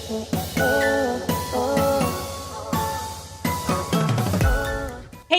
Hey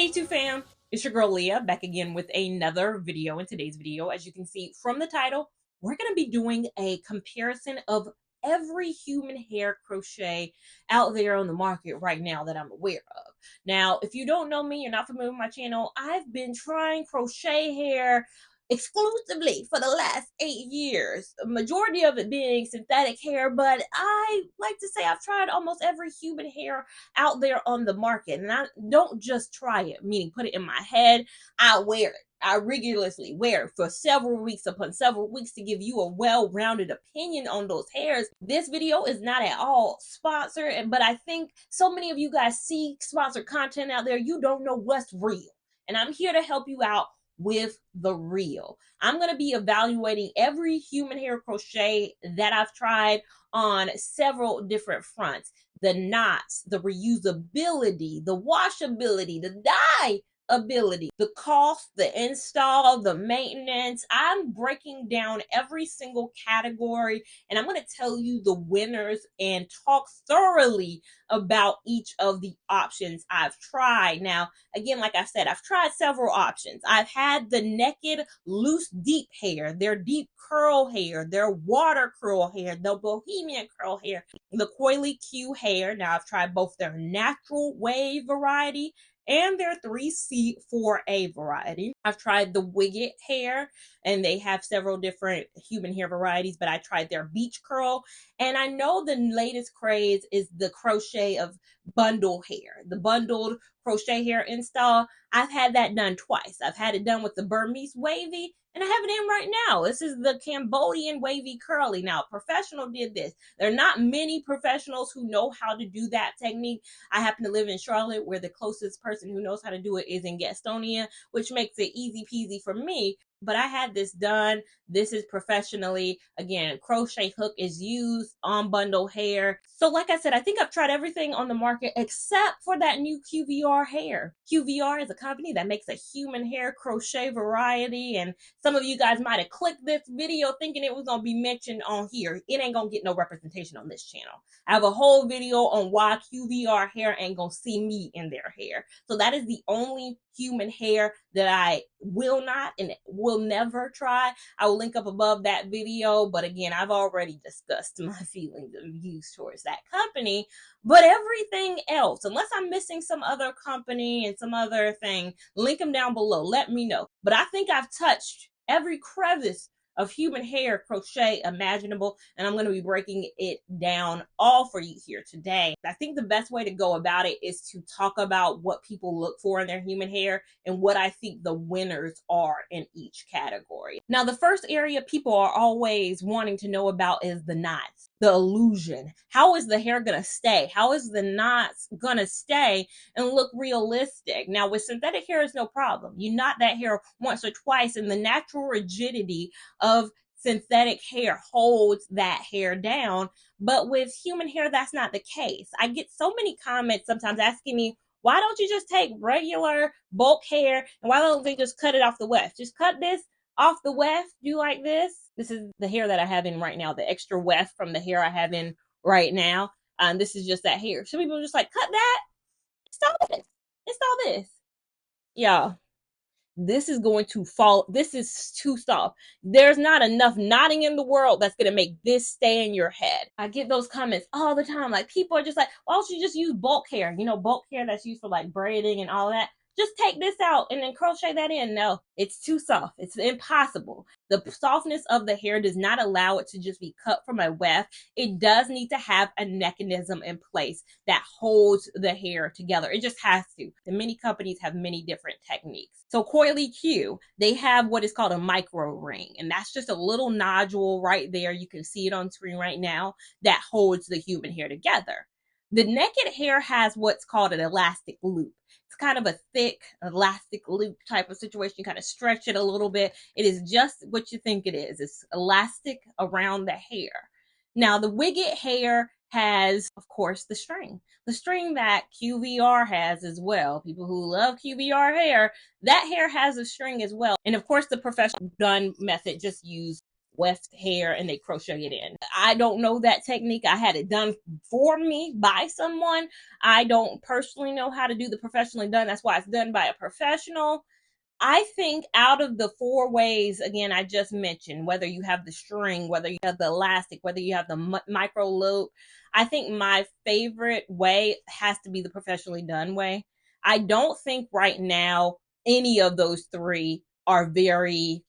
YouTube fam, it's your girl Leah back again with another video. In today's video, as you can see from the title, we're going to be doing a comparison of every human hair crochet out there on the market right now that I'm aware of. Now, if you don't know me, you're not familiar with my channel, I've been trying crochet hair exclusively for the last 8 years, a majority of it being synthetic hair, but I like to say I've tried almost every human hair out there on the market. And I don't just try it, meaning put it in my head, I wear it. I rigorously wear it for several weeks upon several weeks to give you a well-rounded opinion on those hairs. This video is not at all sponsored, but I think so many of you guys see sponsored content out there, you don't know what's real. And I'm here to help you out with the real. I'm going to be evaluating every human hair crochet that I've tried on several different fronts. The knots, the reusability, the washability, the dye ability, the cost, the install, the maintenance. I'm breaking down every single category and I'm going to tell you the winners and talk thoroughly about each of the options I've tried. Now, again, like I said, I've tried several options. I've had the naked, loose, deep hair, their deep curl hair, their water curl hair, the bohemian curl hair, the coily Q hair. Now, I've tried both their natural wave variety and their 3C4A variety. I've tried the wigget hair, and they have several different human hair varieties, but I tried their beach curl. And I know the latest craze is the crochet of bundle hair, the bundled crochet hair install. I've had that done twice. I've had it done with the Burmese wavy, and I have it in right now. This is the Cambodian wavy curly. Now, a professional did this. There are not many professionals who know how to do that technique. I happen to live in Charlotte, where the closest person who knows how to do it is in Gastonia, which makes it easy peasy for me. But I had this done. This is professionally. Again, crochet hook is used on bundle hair. So like I said, I think I've tried everything on the market except for that new QVR hair. QVR is a company that makes a human hair crochet variety. And some of you guys might have clicked this video thinking it was going to be mentioned on here. It ain't going to get no representation on this channel. I have a whole video on why QVR hair ain't going to see me in their hair. So that is the only human hair that I will not and will never try. I will link up above that video, but again, I've already discussed my feelings and views towards that company. But everything else, unless I'm missing some other company and some other thing, link them down below. Let me know. But I think I've touched every crevice of human hair crochet imaginable, and I'm going to be breaking it down all for you here today. I think the best way to go about it is to talk about what people look for in their human hair and what I think the winners are in each category. Now, the first area people are always wanting to know about is the knots, the illusion. How is the hair going to stay? How is the knots going to stay and look realistic? Now, with synthetic hair, it's no problem. You knot that hair once or twice, and the natural rigidity of synthetic hair holds that hair down. But with human hair, that's not the case. I get so many comments sometimes asking me, why don't you just take regular bulk hair and why don't they just cut it off the weft? Just cut this off the weft, do like this. This is the hair that I have in right now, the extra weft from the hair I have in right now. This is just that hair. Some people are just like, cut that, install this, install this. Y'all, this is going to fall. This is too soft. There's not enough knotting in the world that's going to make this stay in your head. I get those comments all the time. Like, people are just like, why don't you just use bulk hair? You know, bulk hair that's used for like braiding and all that. Just take this out and then crochet that in. No, it's too soft. It's impossible. The softness of the hair does not allow it to just be cut from a weft. It does need to have a mechanism in place that holds the hair together. It just has to. And many companies have many different techniques. So Coily Q, they have what is called a micro ring. And that's just a little nodule right there. You can see it on screen right now that holds the human hair together. The naked hair has what's called an elastic loop. It's kind of a thick elastic loop type of situation. You kind of stretch it a little bit. It is just what you think it is. It's elastic around the hair. Now, the wigget hair has, of course, the string that QVR has as well. People who love QVR hair, that hair has a string as well. And of course, the professional done method just use weft hair and they crochet it in. I don't know that technique. I had it done for me by someone. I don't personally know how to do the professionally done. That's why it's done by a professional. I think out of the 4 ways, again, I just mentioned, whether you have the string, whether you have the elastic, whether you have the micro loop, I think my favorite way has to be the professionally done way. I don't think right now any of those 3 are very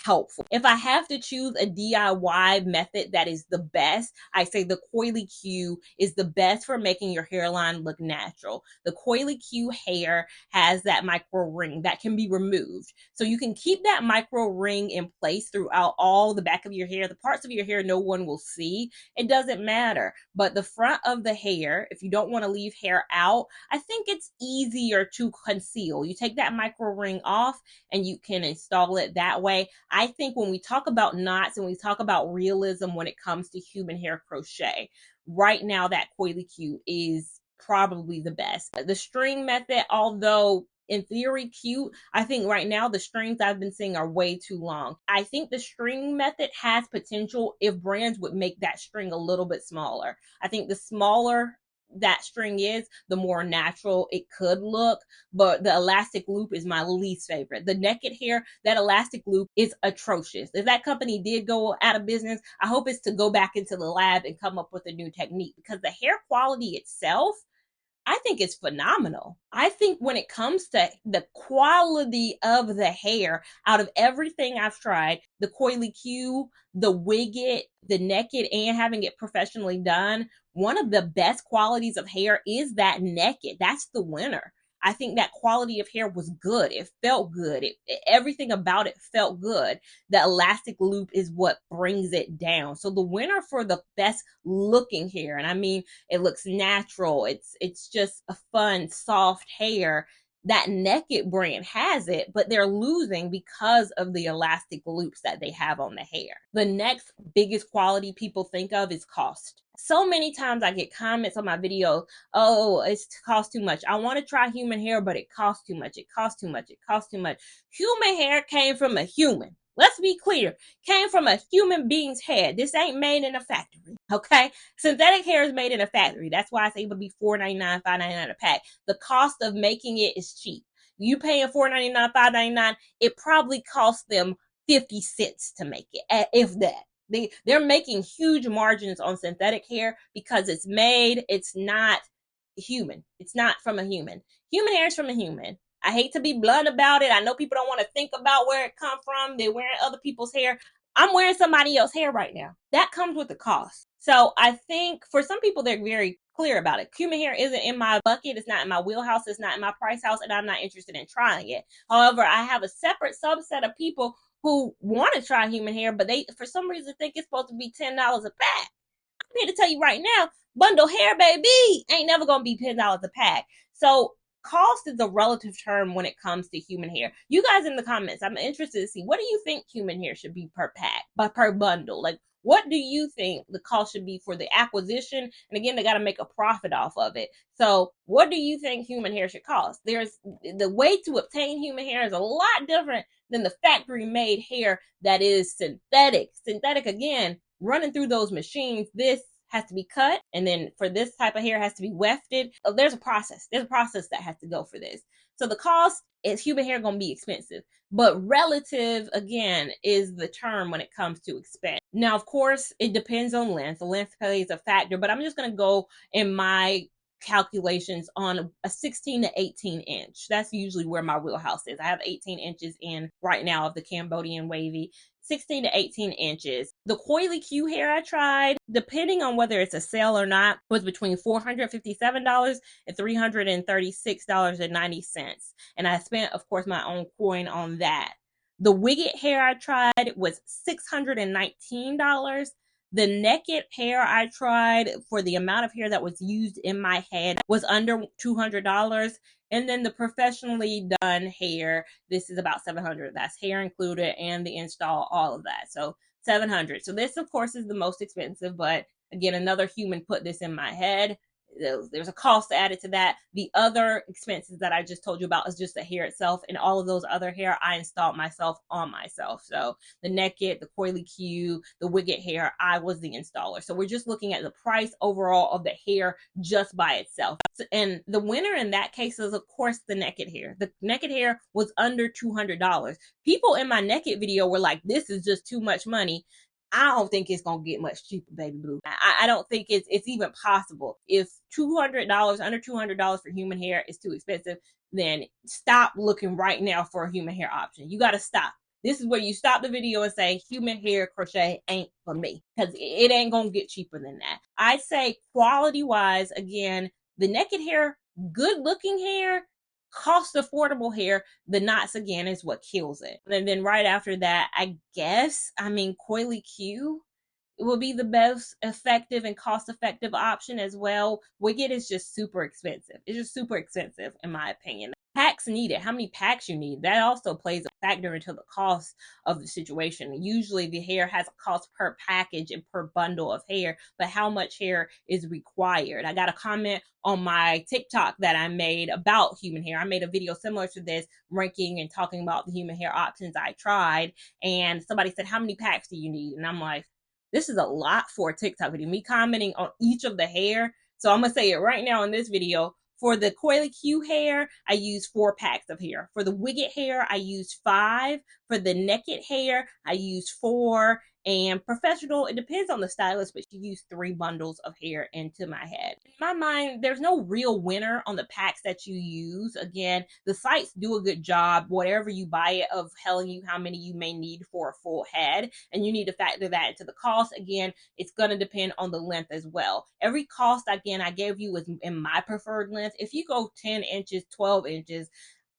helpful. If I have to choose a DIY method that is the best, I say the coily Q is the best for making your hairline look natural. The coily Q hair has that micro ring that can be removed. So you can keep that micro ring in place throughout all the back of your hair. The parts of your hair no one will see. It doesn't matter. But the front of the hair, if you don't want to leave hair out, I think it's easier to conceal. You take that micro ring off and you can install it that way. I think when we talk about knots and we talk about realism when it comes to human hair crochet, right now that coily Q is probably the best. The string method, although in theory cute, I think right now the strings I've been seeing are way too long. I think the string method has potential if brands would make that string a little bit smaller. I think the smaller that string is, the more natural it could look. But the elastic loop is my least favorite. The naked hair, that elastic loop is atrocious. If that company did go out of business, I hope it's to go back into the lab and come up with a new technique, because the hair quality itself, I think it's phenomenal. I think when it comes to the quality of the hair, out of everything I've tried, the coily Q, the wigget, the naked, and having it professionally done, one of the best qualities of hair is that naked. That's the winner. I think that quality of hair was good. It felt good. Everything about it felt good. The elastic loop is what brings it down. So the winner for the best looking hair, and I mean, it looks natural. It's just a fun, soft hair. That naked brand has it, but they're losing because of the elastic loops that they have on the hair. The next biggest quality people think of is cost. So many times I get comments on my video, oh, it costs too much. I want to try human hair, but it costs too much. It costs too much. It costs too much. Human hair came from a human. Let's be clear. Came from a human being's head. This ain't made in a factory, okay? Synthetic hair is made in a factory. That's why it's able to be $4.99, $5.99 a pack. The cost of making it is cheap. You paying $4.99, $5.99, it probably costs them 50 cents to make it, if that. They're making huge margins on synthetic hair because it's made, it's not human. It's not from a human. Human hair is from a human. I hate to be blunt about it. I know people don't want to think about where it come from. They're wearing other people's hair. I'm wearing somebody else's hair right now. That comes with the cost. So I think for some people, they're very clear about it. Human hair isn't in my bucket. It's not in my wheelhouse. It's not in my price house, and I'm not interested in trying it. However, I have a separate subset of people who want to try human hair, but they, for some reason, think it's supposed to be $10 a pack. I'm here to tell you right now, bundle hair, baby, ain't never going to be $10 a pack. So cost is a relative term when it comes to human hair. You guys in the comments, I'm interested to see, what do you think human hair should be per pack, but per bundle? Like, what do you think the cost should be for the acquisition? And again, they got to make a profit off of it. So what do you think human hair should cost? There's the way to obtain human hair is a lot different than the factory made hair that is synthetic. Synthetic, again, running through those machines. This has to be cut, and then for this type of hair, it has to be wefted. There's a process. There's a process that has to go for this. So the cost is human hair going to be expensive, but relative, again, is the term when it comes to expense. Now, of course, it depends on length. The length plays a factor, but I'm just going to go in my calculations on a 16 to 18 inch. That's usually where my wheelhouse is. I have 18 inches in right now of the Cambodian Wavy. 16 to 18 inches. The coily Q hair I tried, depending on whether it's a sale or not, was between $457 and $336.90. And I spent, of course, my own coin on that. The wigget hair I tried was $619. The naked hair I tried, for the amount of hair that was used in my head, was under $200. And then the professionally done hair, this is about $700. That's hair included and the install, all of that. So $700. So this, of course, is the most expensive, but again, another human put this in my head. there's a cost added to that. The other expenses that I just told you about is just the hair itself, and all of those other hair I installed myself on myself. So the naked, the coily Q, the wigget hair, I was the installer. So we're just looking at the price overall of the hair just by itself. And the winner in that case is, of course, the naked hair. The naked hair was under $200. People in my naked video were like, this is just too much money. I don't think it's gonna get much cheaper, baby blue. I don't think it's even possible. If $200, under $200 for human hair is too expensive, then stop looking right now for a human hair option. You gotta stop. This is where you stop the video and say, human hair crochet ain't for me, because it ain't gonna get cheaper than that. I'd say quality wise, again, the naked hair, good looking hair, cost affordable hair, the knots again is what kills it. And then right after that, I guess, I mean, coily Q will be the best effective and cost effective option as well. Wigget is just super expensive. It's just super expensive in my opinion. Packs needed, how many packs you need, that also plays a factor into the cost of the situation. Usually the hair has a cost per package and per bundle of hair, but how much hair is required? I got a comment on my TikTok that I made about human hair. I made a video similar to this, ranking and talking about the human hair options I tried, and somebody said, how many packs do you need? And I'm like, this is a lot for a TikTok video, me commenting on each of the hair. So I'm gonna say it right now in this video. For the coily Q hair, I use 4 packs of hair. For the wigget hair, I use 5. For the naked hair, I use 4. And professional, it depends on the stylist, but you use 3 bundles of hair into my head. In my mind, there's no real winner on the packs that you use. Again, the sites do a good job, whatever you buy it, of telling you how many you may need for a full head. And you need to factor that into the cost. Again, it's going to depend on the length as well. Every cost, again, I gave you is in my preferred length. If you go 10 inches, 12 inches,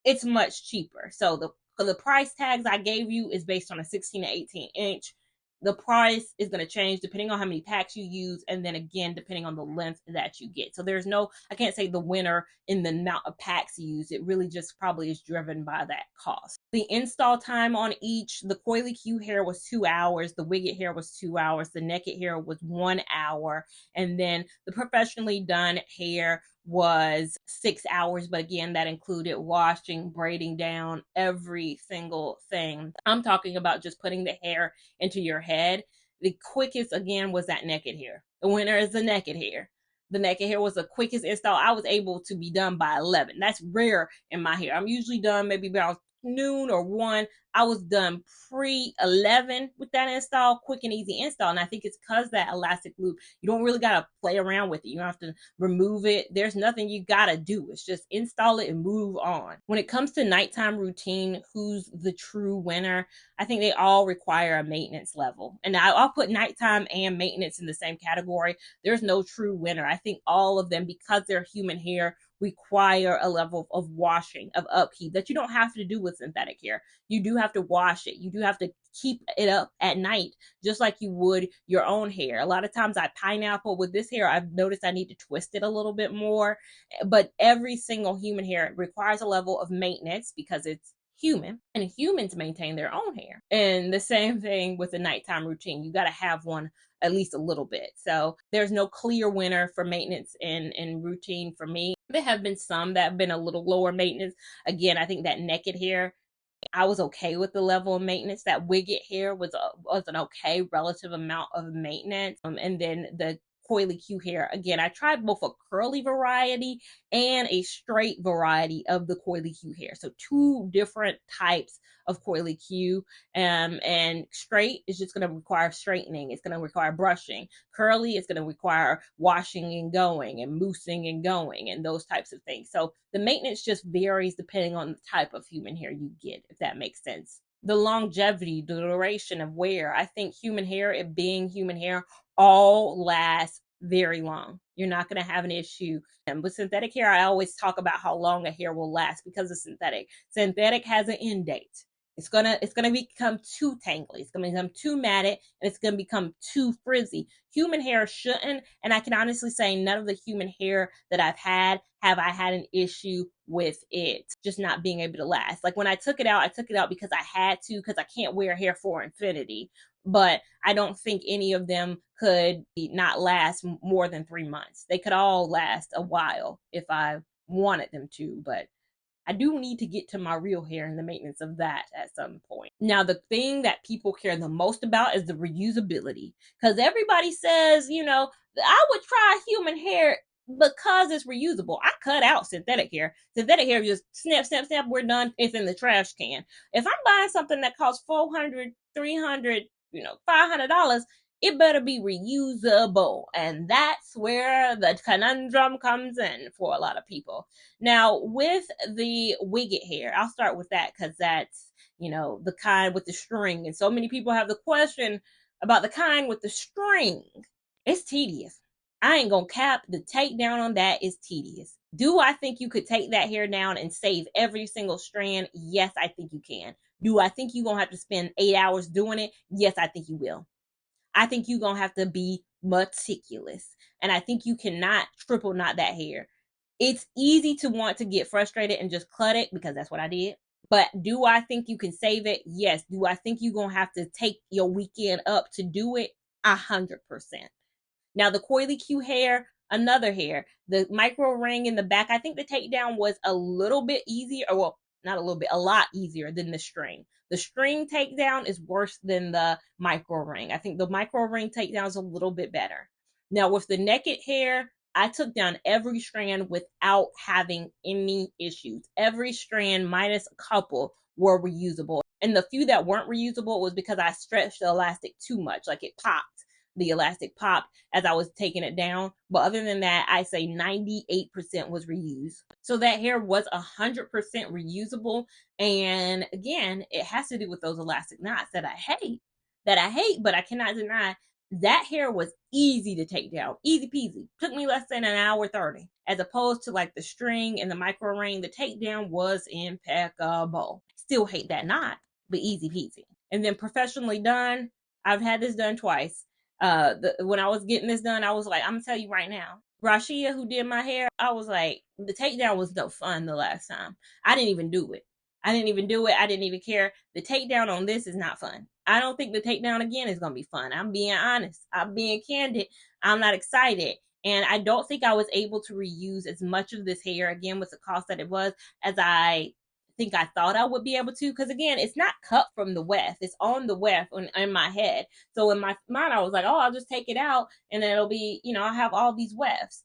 it's much cheaper. So the price tags I gave you is based on a 16 to 18 inch. The price is going to change depending on how many packs you use, and then again depending on the length that you get. So there's no, I can't say the winner in the amount of packs used. It really just probably is driven by that cost. The install time on each, the coily Q hair was 2 hours, the wigget hair was 2 hours, the naked hair was 1 hour, and then the professionally done hair was 6 hours, but again, that included washing, braiding down, every single thing. I'm talking about just putting the hair into your head. The quickest, again, was that naked hair. The winner is the naked hair. The naked hair was the quickest install. I was able to be done by 11. That's rare in my hair. I'm usually done maybe about noon or 1. I was done pre-11 with that install, quick and easy install. And I think it's because that elastic loop, you don't really got to play around with it. You don't have to remove it. There's nothing you got to do. It's just install it and move on. When it comes to nighttime routine, who's the true winner? I think they all require a maintenance level. And I'll put nighttime and maintenance in the same category. There's no true winner. I think all of them, because they're human hair, require a level of washing, of upkeep that you don't have to do with synthetic hair. You do have to wash it. You do have to keep it up at night, just like you would your own hair. A lot of times I pineapple with this hair. I've noticed I need to twist it a little bit more, but every single human hair requires a level of maintenance because it's human, and humans maintain their own hair. And the same thing with the nighttime routine. You got to have one at least a little bit. So there's no clear winner for maintenance and routine for me. There have been some that have been a little lower maintenance. Again, I think that naked hair, I was okay with the level of maintenance. That wigget hair was an okay relative amount of maintenance. And then the coily Q hair, again, I tried both a curly variety and a straight variety of the coily Q hair. So 2 different types of coily Q. And straight is just going to require straightening. It's going to require brushing. Curly is going to require washing and going and moussing and going and those types of things. So the maintenance just varies depending on the type of human hair you get, if that makes sense. The longevity, the duration of wear, I think human hair, it being human hair, all lasts very long. You're not going to have an issue. And with synthetic hair, I always talk about how long a hair will last because of synthetic. Synthetic has an end date. It's gonna become too tangly. It's gonna become too matted, and it's gonna become too frizzy. Human hair shouldn't, and I can honestly say none of the human hair that I've had have I had an issue with it just not being able to last. Like when I took it out because I had to, because I can't wear hair for infinity. but I don't think any of them could not last more than 3 months. They could all last a while if I wanted them to, but I do need to get to my real hair and the maintenance of that at some point. Now, the thing that people care the most about is the reusability. Because everybody says, I would try human hair because it's reusable. I cut out synthetic hair. Synthetic hair just snap, snap, snap, we're done. It's in the trash can. If I'm buying something that costs 400, 300, $500, it better be reusable. And that's where the conundrum comes in for a lot of people. Now, with the wigget hair, I'll start with that because that's, the kind with the string. And so many people have the question about the kind with the string. It's tedious. I ain't gonna cap, the takedown on that is tedious. Do I think you could take that hair down and save every single strand? Yes, I think you can. Do I think you're gonna have to spend 8 hours doing it? Yes, I think you will. I think you're gonna have to be meticulous. And I think you cannot triple knot that hair. It's easy to want to get frustrated and just cut it because that's what I did. But do I think you can save it? Yes. Do I think you're gonna have to take your weekend up to do it? 100%. Now the coily Q hair, another hair, the micro ring in the back, I think the takedown was a little bit easier, or well, not a little bit, a lot easier than the string. The string takedown is worse than the micro ring. I think the micro ring takedown is a little bit better. Now with the naked hair, I took down every strand without having any issues. Every strand minus a couple were reusable. And the few that weren't reusable was because I stretched the elastic too much, like it popped. The elastic popped as I was taking it down. But other than that, I say 98% was reused. So that hair was 100% reusable. And again, it has to do with those elastic knots that I hate, but I cannot deny that hair was easy to take down. Easy peasy. Took me less than an hour 30. As opposed to like the string and the micro ring, the takedown was impeccable. Still hate that knot, but easy peasy. And then professionally done, I've had this done twice. When I was getting this done, I was like, I'm gonna tell you right now, Rashia, who did my hair, I was like, the takedown was no fun the last time. I didn't even do it. I didn't even care. The takedown on this is not fun. I don't think the takedown again is gonna be fun. I'm being honest. I'm being candid. I'm not excited. And I don't think I was able to reuse as much of this hair again with the cost that it was as I think I thought I would be able to, because again, it's not cut from the weft, it's on the weft in my head. So in my mind, I was like, oh, I'll just take it out and it'll be, I'll have all these wefts.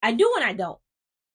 I do and I don't.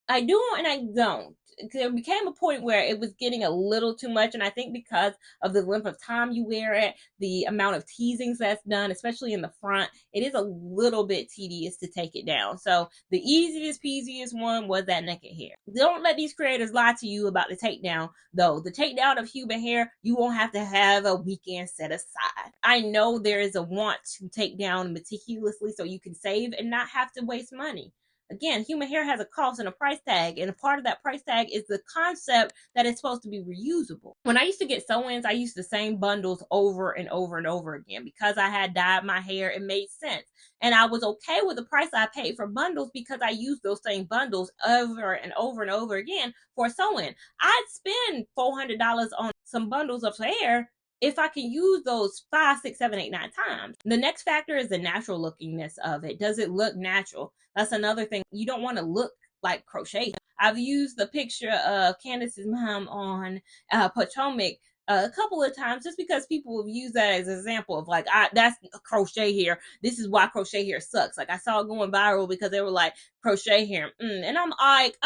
I do and I don't. There became a point where it was getting a little too much, and I think because of the length of time you wear it, the amount of teasings that's done, especially in the front, it is a little bit tedious to take it down. So the easiest peasiest one was that naked hair. Don't let these creators lie to you about the takedown, though. The takedown of human hair, you won't have to have a weekend set aside. I know there is a want to take down meticulously so you can save and not have to waste money. Again, human hair has a cost and a price tag, and a part of that price tag is the concept that it's supposed to be reusable. When I used to get sew-ins, I used the same bundles over and over and over again. Because I had dyed my hair, it made sense. And I was okay with the price I paid for bundles because I used those same bundles over and over and over again for a sew-in. I'd spend $400 on some bundles of hair if I can use those 5, 6, 7, 8, 9 times. The next factor is the natural lookingness of it. Does it look natural? That's another thing. You don't want to look like crochet. I've used the picture of Candace's mom on Potomac a couple of times just because people have used that as an example of like, that's crochet hair. This is why crochet hair sucks. Like I saw it going viral because they were like, crochet hair. And I'm like,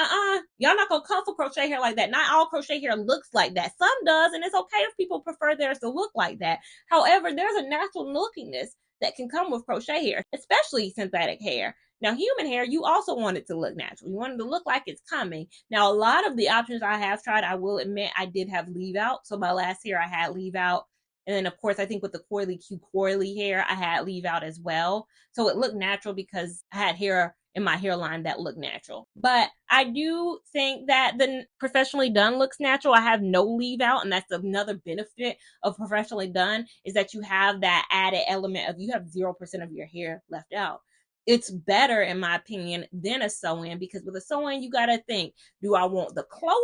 y'all not gonna come for crochet hair like that. Not all crochet hair looks like that. Some does, and it's okay if people prefer theirs to look like that. However, there's a natural lookingness that can come with crochet hair, especially synthetic hair. Now, human hair, you also want it to look natural. You want it to look like it's coming. Now, a lot of the options I have tried, I will admit, I did have leave out. So my last hair, I had leave out. And then, of course, I think with the coily Q coily hair, I had leave out as well. So it looked natural because I had hair in my hairline that looked natural. But I do think that the professionally done looks natural. I have no leave out, and that's another benefit of professionally done is that you have that added element of you have 0% of your hair left out. It's better, in my opinion, than a sew-in because with a sew-in, you got to think, do I want the closure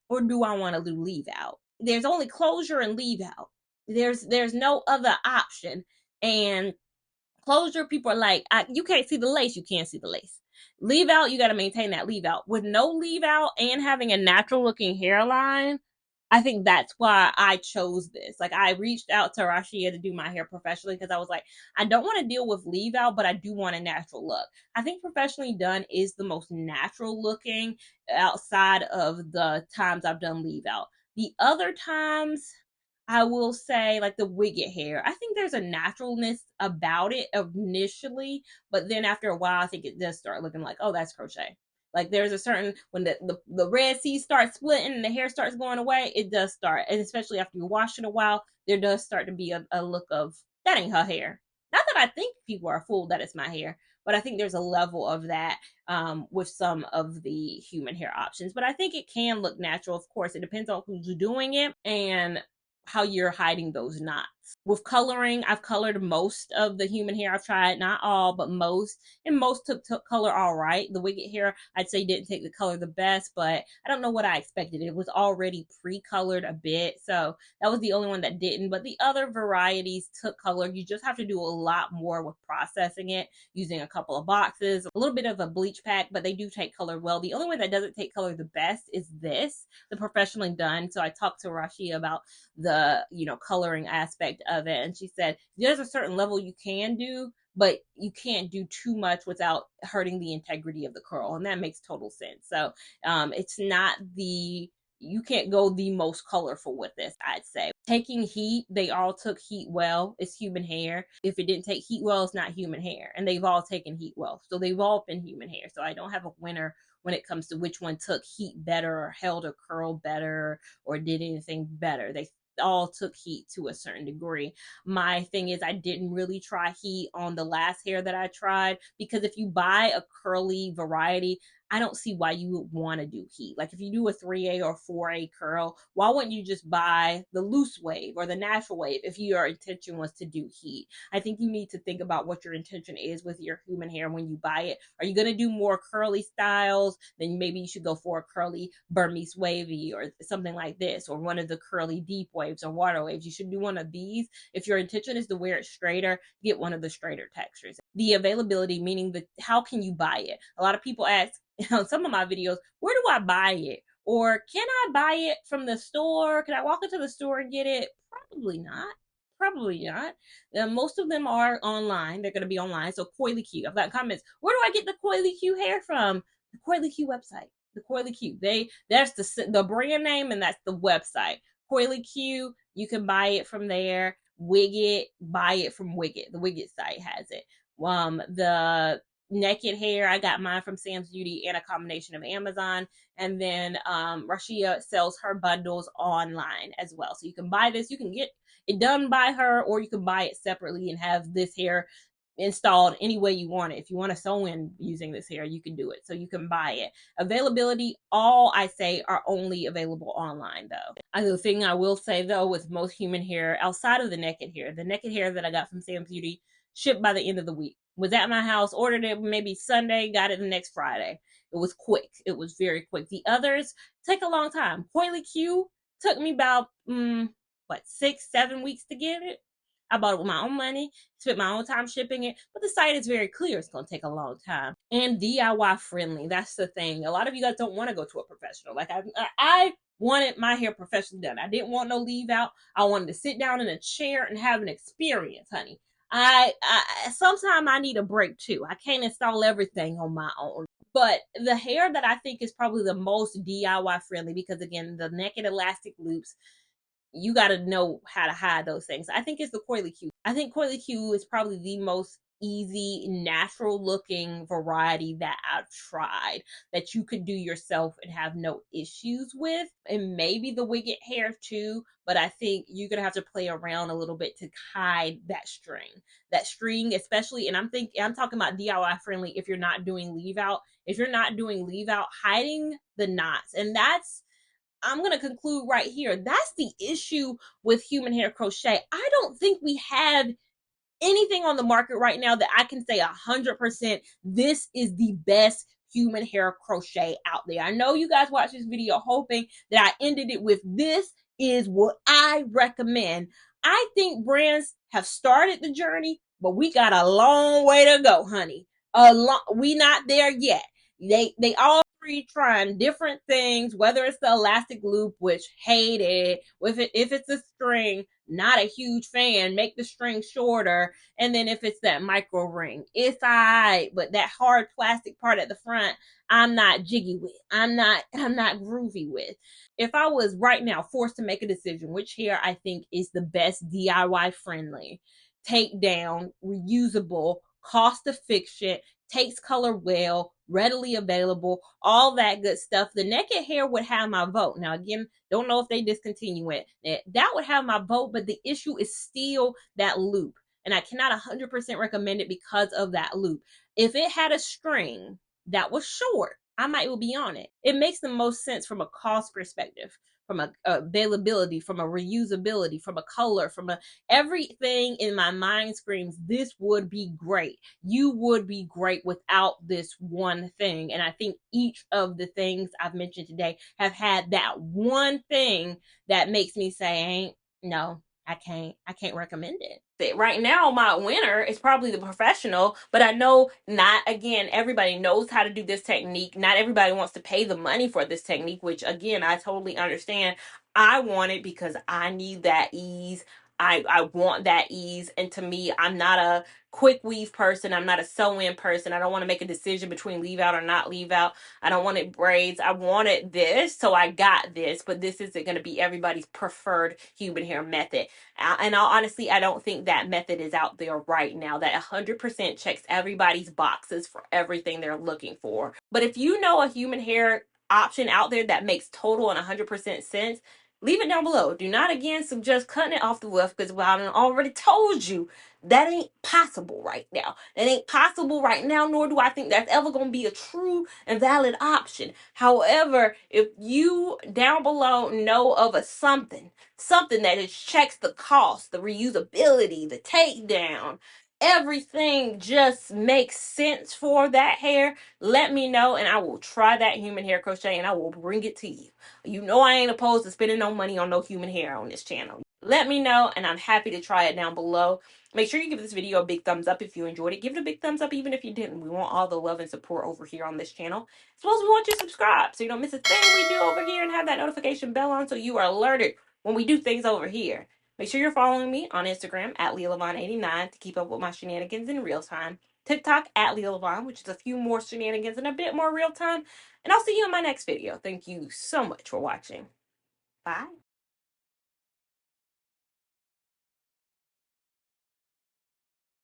or do I want to do leave out? There's only closure and leave out. there's no other option. And closure, people are like, you can't see the lace. You can't see the lace. Leave out, you got to maintain that leave out. With no leave out and having a natural looking hairline, I think that's why I chose this. Like, I reached out to Rashia to do my hair professionally because I was like, I don't want to deal with leave out, but I do want a natural look. I think professionally done is the most natural looking outside of the times I've done leave out. The other times, I will say, like the wigget hair, I think there's a naturalness about it initially, but then after a while, I think it does start looking like, oh, that's crochet. Like, there's a certain, when the Red Sea starts splitting and the hair starts going away, it does start. And especially after you wash it a while, there does start to be a look of, that ain't her hair. Not that I think people are fooled that it's my hair, but I think there's a level of that with some of the human hair options. But I think it can look natural. Of course, it depends on who's doing it and how you're hiding those knots. With coloring, I've colored most of the human hair I've tried, not all, but most, and most took color all right. The wigget hair, I'd say didn't take the color the best, but I don't know what I expected. It was already pre-colored a bit, so that was the only one that didn't. But the other varieties took color. You just have to do a lot more with processing it, using a couple of boxes, a little bit of a bleach pack, but they do take color well. The only one that doesn't take color the best is this, the professionally done. So I talked to Rashia about the, coloring aspect of it, and she said there's a certain level you can do, but you can't do too much without hurting the integrity of the curl, and that makes total sense. So it's not you can't go the most colorful with this, I'd say. Taking heat, they all took heat well. It's human hair. If it didn't take heat well, it's not human hair. And they've all taken heat well. So they've all been human hair. So I don't have a winner when it comes to which one took heat better or held a curl better or did anything better. They all took heat to a certain degree. My thing is, I didn't really try heat on the last hair that I tried, because if you buy a curly variety, I don't see why you would want to do heat. Like, if you do a 3A or 4A curl, why wouldn't you just buy the loose wave or the natural wave if your intention was to do heat? I think you need to think about what your intention is with your human hair when you buy it. Are you going to do more curly styles? Then maybe you should go for a curly Burmese wavy or something like this, or one of the curly deep waves or water waves. You should do one of these. If your intention is to wear it straighter, get one of the straighter textures. The availability, meaning how can you buy it? A lot of people ask, on some of my videos, where do I buy it? Or can I buy it from the store? Can I walk into the store and get it? Probably not. Probably not. Most of them are online. They're going to be online. So Coily Q. I've got comments. Where do I get the Coily Q hair from? The Coily Q website. The Coily Q. That's the brand name, and that's the website. Coily Q. You can buy it from there. Wigget. Buy it from Wigget. The Wigget site has it. The naked hair, I got mine from Sam's Beauty and a combination of Amazon. And then Rashia sells her bundles online as well. So you can buy this, you can get it done by her, or you can buy it separately and have this hair installed any way you want it. If you want to sew in using this hair, you can do it. So you can buy it. Availability, all I say are only available online though. The thing I will say though, with most human hair, outside of the naked hair that I got from Sam's Beauty shipped by the end of the week. Was at my house, ordered it maybe Sunday, got it the next Friday. It was quick. It was very quick. The others take a long time. Coily Q took me about 6-7 weeks to get it. I bought it with my own money, spent my own time shipping it, but the site is very clear. It's going to take a long time. And DIY friendly. That's the thing. A lot of you guys don't want to go to a professional. Like, I wanted my hair professionally done. I didn't want no leave out. I wanted to sit down in a chair and have an experience, honey. I sometimes I need a break too. I can't install everything on my own. But the hair that I think is probably the most DIY friendly, because again, the naked elastic loops, you got to know how to hide those things. I think it's the Coily Q. I think Coily Q is probably the most easy, natural looking variety that I've tried, that you could do yourself and have no issues with. And maybe the wigget hair too, but I think you're gonna have to play around a little bit to hide that string, especially. And I'm talking about DIY friendly. If you're not doing leave out, hiding the knots. And I'm going to conclude right here. That's the issue with human hair crochet. I don't think we have anything on the market right now that I can say 100% this is the best human hair crochet out there. I know you guys watch this video hoping that I ended it with, this is what I recommend. I think brands have started the journey, but we got a long way to go, honey. We not there yet. They all three trying different things, whether it's the elastic loop, which hate it. If it's a string, not a huge fan. Make the string shorter. And then if it's that micro ring, it's alright. But that hard plastic part at the front, I'm not jiggy with. I'm not groovy with. If I was right now forced to make a decision, which hair I think is the best DIY friendly, take down, reusable, cost efficient, takes color well, readily available, all that good stuff, the naked hair would have my vote. Now, again, don't know if they discontinue it. That would have my vote, but the issue is still that loop. And I cannot 100% recommend it because of that loop. If it had a string that was short, I might be on it. It makes the most sense from a cost perspective, from a availability, from a reusability, from a color, from a everything in my mind screams this would be great. You would be great without this one thing. And I think each of the things I've mentioned today have had that one thing that makes me say, no, I can't recommend it. Right now, my winner is probably the professional, but I know not, again, everybody knows how to do this technique. Not everybody wants to pay the money for this technique, which again, I totally understand. I want it because I need that ease. I want that ease. And to me, I'm not a quick weave person. I'm not a sew-in person. I don't want to make a decision between leave out or not leave out. I don't want it braids. I wanted this, so I got this, but this isn't going to be everybody's preferred human hair method. And honestly, I don't think that method is out there right now that 100% checks everybody's boxes for everything they're looking for. But if you know a human hair option out there that makes total and 100% sense, leave it down below. Do not again suggest cutting it off the woof because I already told you that ain't possible right now. That ain't possible right now, nor do I think that's ever going to be a true and valid option. However, if you down below know of a something that is checks the cost, the reusability, the takedown, everything just makes sense for that hair, let me know and I will try that human hair crochet and I will bring it to you. You know I ain't opposed to spending no money on no human hair on this channel. Let me know and I'm happy to try it down below. Make sure you give this video a big thumbs up if you enjoyed it. Give it a big thumbs up even if you didn't. We want all the love and support over here on this channel. As well as we want you to subscribe so you don't miss a thing we do over here and have that notification bell on so you are alerted when we do things over here. Make sure you're following me on Instagram at Lia Lavon 89 to keep up with my shenanigans in real time. TikTok at Lia Lavon, which is a few more shenanigans and a bit more real time. And I'll see you in my next video. Thank you so much for watching. Bye.